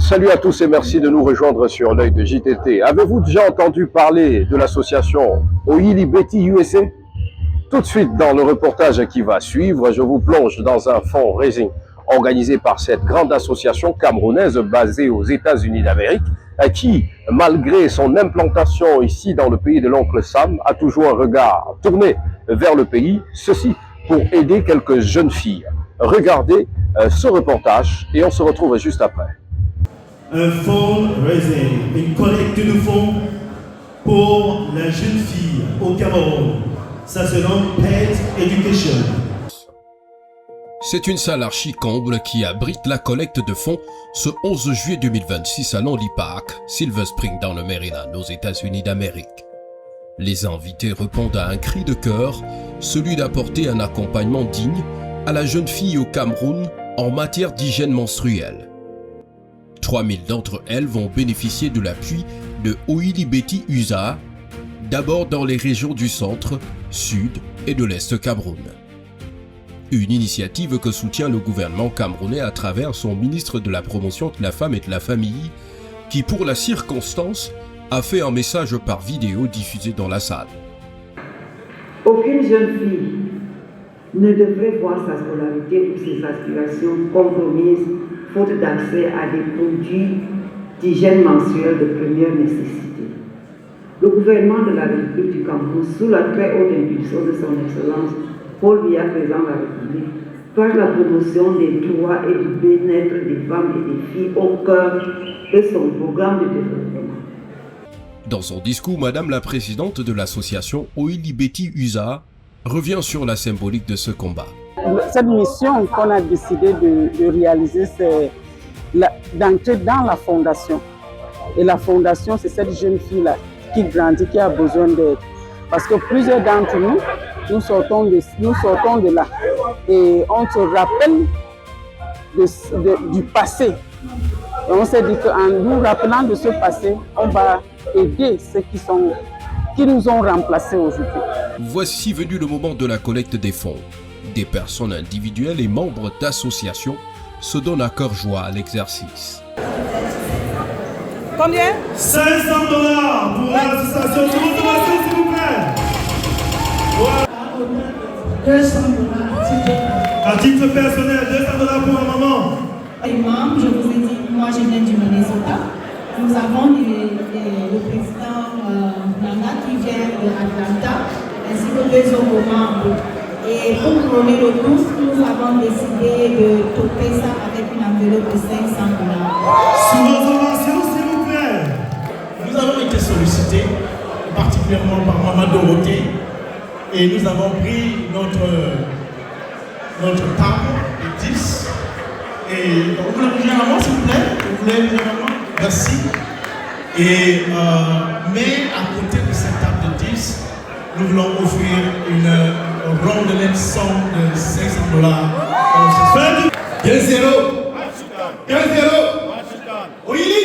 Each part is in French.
Salut à tous et merci de nous rejoindre sur l'œil de JTT. Avez-vous déjà entendu parler de l'association Oili Betty USA? Tout de suite dans le reportage qui va suivre, je vous plonge dans un fundraising organisé par cette grande association camerounaise basée aux États-Unis d'Amérique qui, malgré son implantation ici dans le pays de l'oncle Sam, a toujours un regard tourné vers le pays, ceci pour aider quelques jeunes filles. Regardez ce reportage et on se retrouve juste après. Un fundraising, une collecte de fonds pour la jeune fille au Cameroun. Ça se nomme Pet Education. C'est une salle archi-comble qui abrite la collecte de fonds ce 11 juillet 2026 à Lonely Park, Silver Spring dans le Maryland, aux États-Unis d'Amérique. Les invités répondent à un cri de cœur, celui d'apporter un accompagnement digne à la jeune fille au Cameroun en matière d'hygiène menstruelle. 3000 d'entre elles vont bénéficier de l'appui de Oili Betty USA, d'abord dans les régions du centre, sud et de l'est Cameroun. Une initiative que soutient le gouvernement camerounais à travers son ministre de la Promotion de la Femme et de la Famille, qui pour la circonstance a fait un message par vidéo diffusé dans la salle. Aucune jeune fille ne devrait voir sa scolarité ou ses aspirations compromises faute d'accès à des produits d'hygiène menstruelle de première nécessité. Le gouvernement de la République du Cameroun, sous la très haute impulsion de son Excellence Paul Biya, président de la République, par la promotion des droits et du bien-être des femmes et des filles au cœur de son programme de développement. Dans son discours, Madame la présidente de l'association Oili Betty USA revient sur la symbolique de ce combat. Cette mission qu'on a décidé de réaliser, c'est d'entrer dans la fondation. Et la fondation, c'est cette jeune fille-là qui grandit, qui a besoin d'aide. Parce que plusieurs d'entre nous, nous sortons de là. Et on se rappelle du passé. Et on s'est dit qu'en nous rappelant de ce passé, on va aider ceux qui nous ont remplacés aujourd'hui. Voici venu le moment de la collecte des fonds. Des personnes individuelles et membres d'associations se donnent à cœur joie à l'exercice. Combien? $500 pour l'association. S'il vous plaît. À titre personnel, $200 pour un maman. Les membres, je vous ai dit, moi je viens du Minnesota. Nous avons le président Nana qui vient de Atlanta, ainsi que deux autres membres. Et pour couronner le tout, nous avons décidé de toper ça avec une enveloppe de $500. Sous vos ovations, s'il vous plaît. Nous avons été sollicités, particulièrement par Maman Dorothée, et nous avons pris notre table de 10. Et vous voulez bouger la main, s'il vous plaît? Vous voulez bouger la main? Merci. Et, mais à côté de cette table de 10, nous voulons offrir une rondelette somme de $500. 15-0. 15-0. Oili.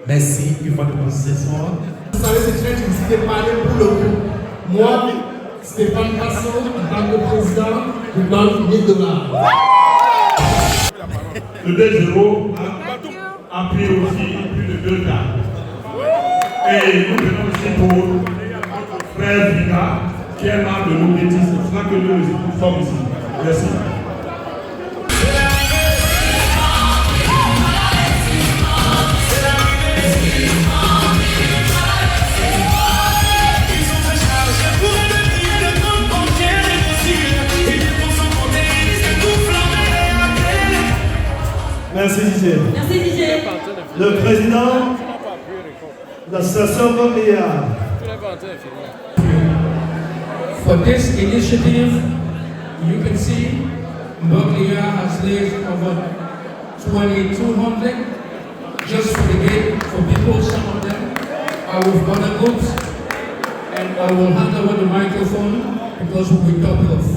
Merci une fois de plus ce soir. Vous savez, c'est très difficile de parler pour le coup. Moi, Stéphane Casson, en tant que président, je donne $1000. Le 2-0 a pris aussi plus de 2 tables. Et nous venons aussi pour notre frère Vika, qui est membre de nos bêtises. C'est cela que nous sommes ici. Merci. Merci DJ. Merci DJ. Le président de l'association Bambia. For this initiative, you can see Boglia has raised over 2,200 just for the gate for people. Some of them are with other groups, and I will hand over the microphone because we will top it off.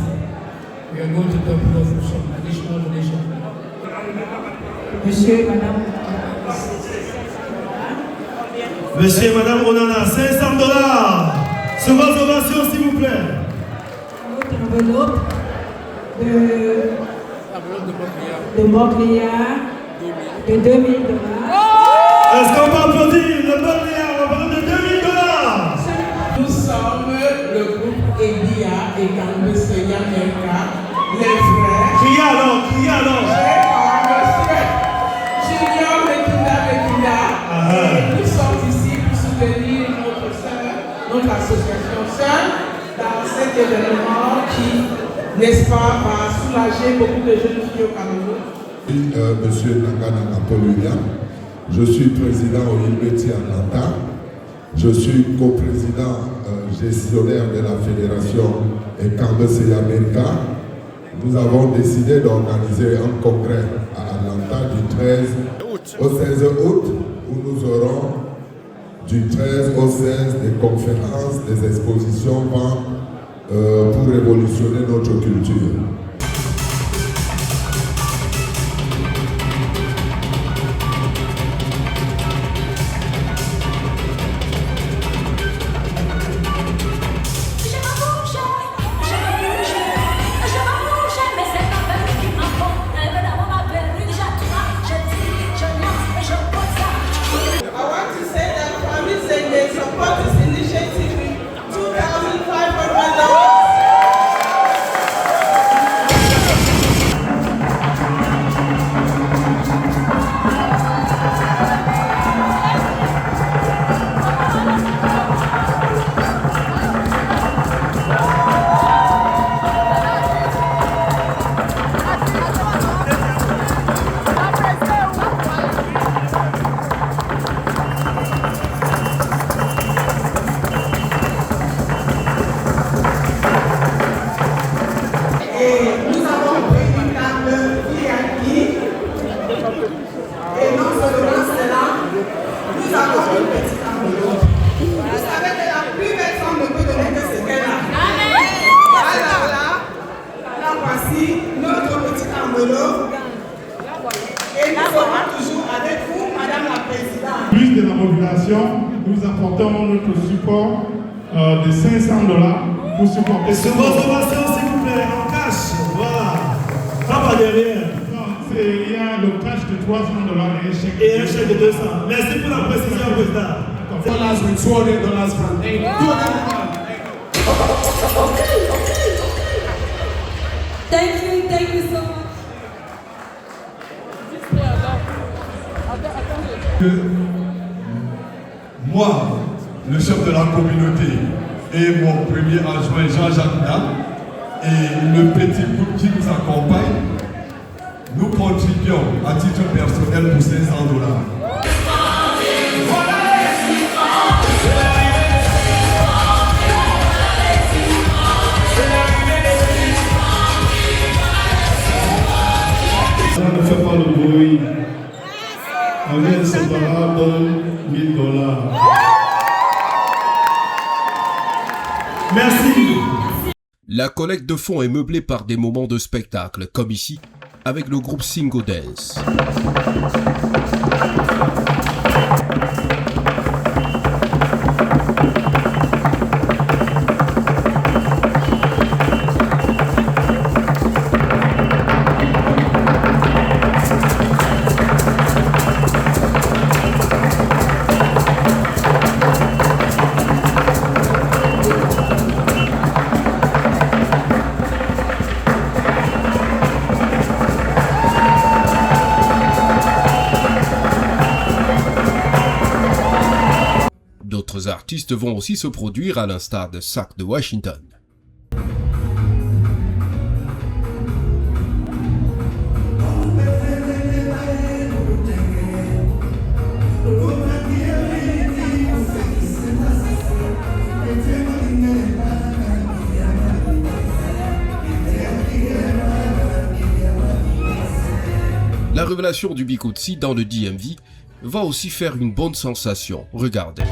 We are going to top it off with some additional donation. Monsieur, madame. Monsieur et madame Ronana, $500. Sur vos ovations, s'il vous plaît. Notre enveloppe de de Montréal de 2 000 $. Est-ce qu'on peut applaudir le Montréal en valeur de 2 000 $? Nous sommes le groupe Elia et Kambe Seya Merka, les frères. Criez alors, criez alors. Junior Mekina. Et nous sommes ici pour soutenir notre sœur, notre association sœur, dans cet événement qui, n'est-ce pas, va soulager beaucoup de jeunes filles au Cameroun. Monsieur Nangana Napoléon, je suis président au Ilbeti Atlanta. Je suis coprésident gestionnaire de la fédération Kambe Seya America. Nous avons décidé d'organiser un congrès à Atlanta du 13 au 16 août où nous aurons du 13 au 16 des conférences, des expositions pour révolutionner notre culture. Plus de la population, nous apportons notre support de 500 $, pour supporter ce consommation, s'il vous plaît, en cash. Voilà. Pas par derrière. Non, il y a le cash de 300 $ et un chèque de 200. Merci pour la précision, président. Dollars with $200 from them. Thank you so much. Moi, le chef de la communauté, et mon premier adjoint Jean-Jacques Nat, et le petit groupe qui nous accompagne, nous contribuons à titre personnel pour 500 $. Ça ne fait pas le bruit. On vient séparable, 1 000 $. Merci. La collecte de fonds est meublée par des moments de spectacle, comme ici, avec le groupe Singo Dance. D'autres artistes vont aussi se produire à l'instar de Sac de Washington. La révélation du Bikutsi dans le DMV va aussi faire une bonne sensation. Regardez.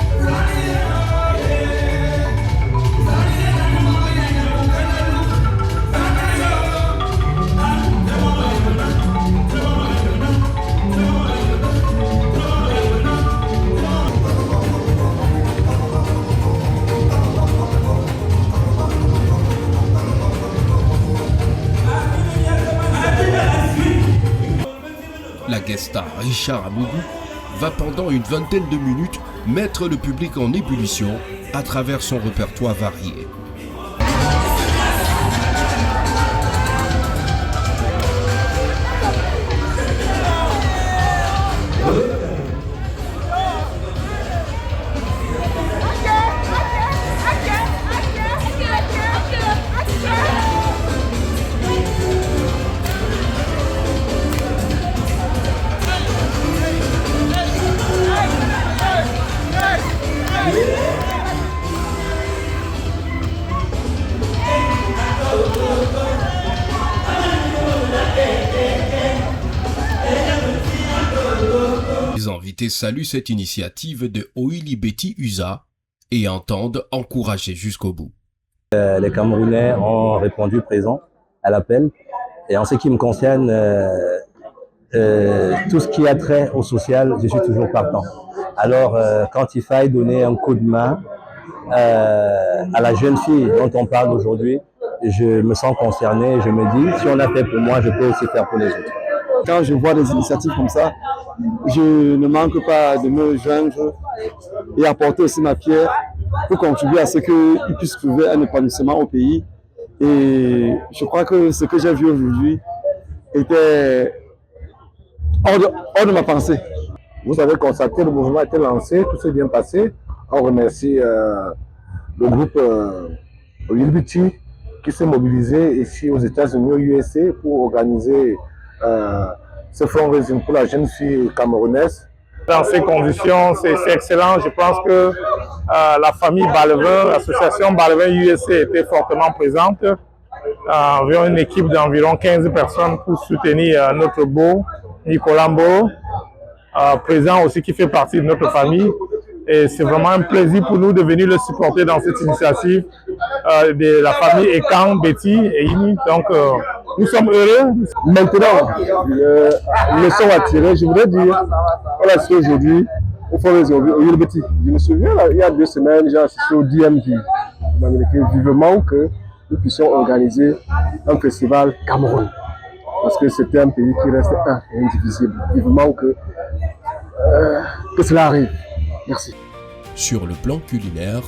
la guest star Richard Amougou va pendant une vingtaine de minutes mettre le public en ébullition à travers son répertoire varié. Les invités saluent cette initiative de Oilibeti USA et entendent encourager jusqu'au bout. Les Camerounais ont répondu présent à l'appel. Et en ce qui me concerne, tout ce qui a trait au social, je suis toujours partant. Alors, quand il faille donner un coup de main à la jeune fille dont on parle aujourd'hui, je me sens concerné. Je me dis, si on a fait pour moi, je peux aussi faire pour les autres. Quand je vois des initiatives comme ça, je ne manque pas de me joindre et apporter aussi ma pierre pour contribuer à ce qu'ils puissent trouver un épanouissement au pays. Et je crois que ce que j'ai vu aujourd'hui était hors de ma pensée. Vous avez constaté, le mouvement a été lancé, tout s'est bien passé. On remercie le groupe Oilibeti qui s'est mobilisé ici aux États-Unis, au USA, pour organiser ce fundraising pour la jeune fille camerounaise. Dans ces conditions, c'est excellent. Je pense que la famille Balevin, l'association Balevin USA était fortement présente. Environ une équipe d'environ 15 personnes pour soutenir notre beau Nicolas Mbo, présent aussi qui fait partie de notre famille. Et c'est vraiment un plaisir pour nous de venir le supporter dans cette initiative de la famille Ekan, Betty et Imi. Donc, nous sommes heureux. Maintenant, le son à tirer, je voudrais dire, voilà ce qu'aujourd'hui, au fond des Oilibeti. Je me souviens, là, il y a 2 semaines, j'ai assisté au DMV. Vivement que nous puissions organiser un festival Cameroun. Parce que c'était un pays qui reste un et indivisible. Vivement que cela arrive. Merci. Sur le plan culinaire,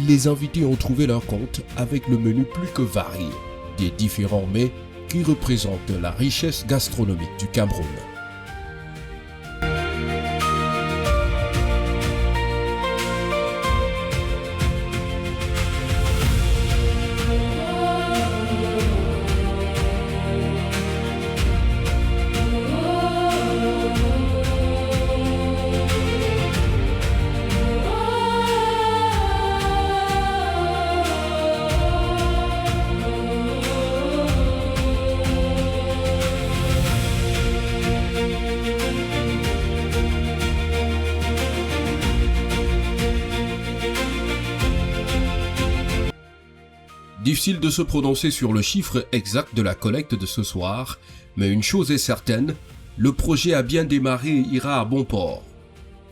les invités ont trouvé leur compte avec le menu plus que varié des différents mets qui représentent la richesse gastronomique du Cameroun. Difficile de se prononcer sur le chiffre exact de la collecte de ce soir, mais une chose est certaine, le projet a bien démarré et ira à bon port.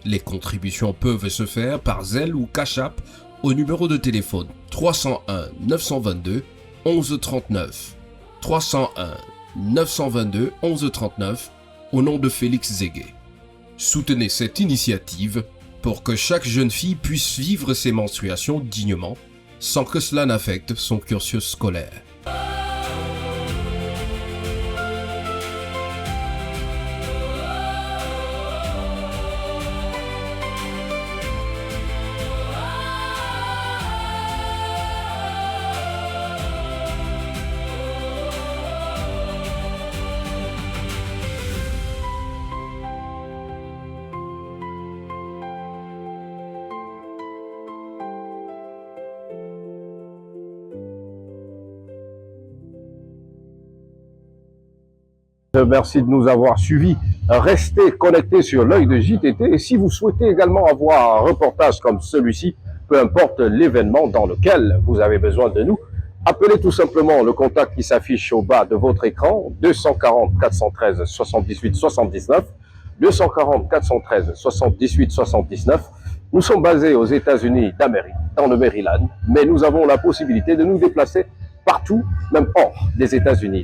Les contributions peuvent se faire par Zelle ou Cash App au numéro de téléphone 301 922 11 39. 301 922 11 39 au nom de Félix Zégué. Soutenez cette initiative pour que chaque jeune fille puisse vivre ses menstruations dignement sans que cela n'affecte son cursus scolaire. Merci de nous avoir suivis. Restez connectés sur l'œil de JTT et si vous souhaitez également avoir un reportage comme celui-ci, peu importe l'événement dans lequel vous avez besoin de nous, appelez tout simplement le contact qui s'affiche au bas de votre écran, 240 413 78 79, 240 413 78 79. Nous sommes basés aux États-Unis d'Amérique, dans le Maryland, mais nous avons la possibilité de nous déplacer partout, même hors des États-Unis.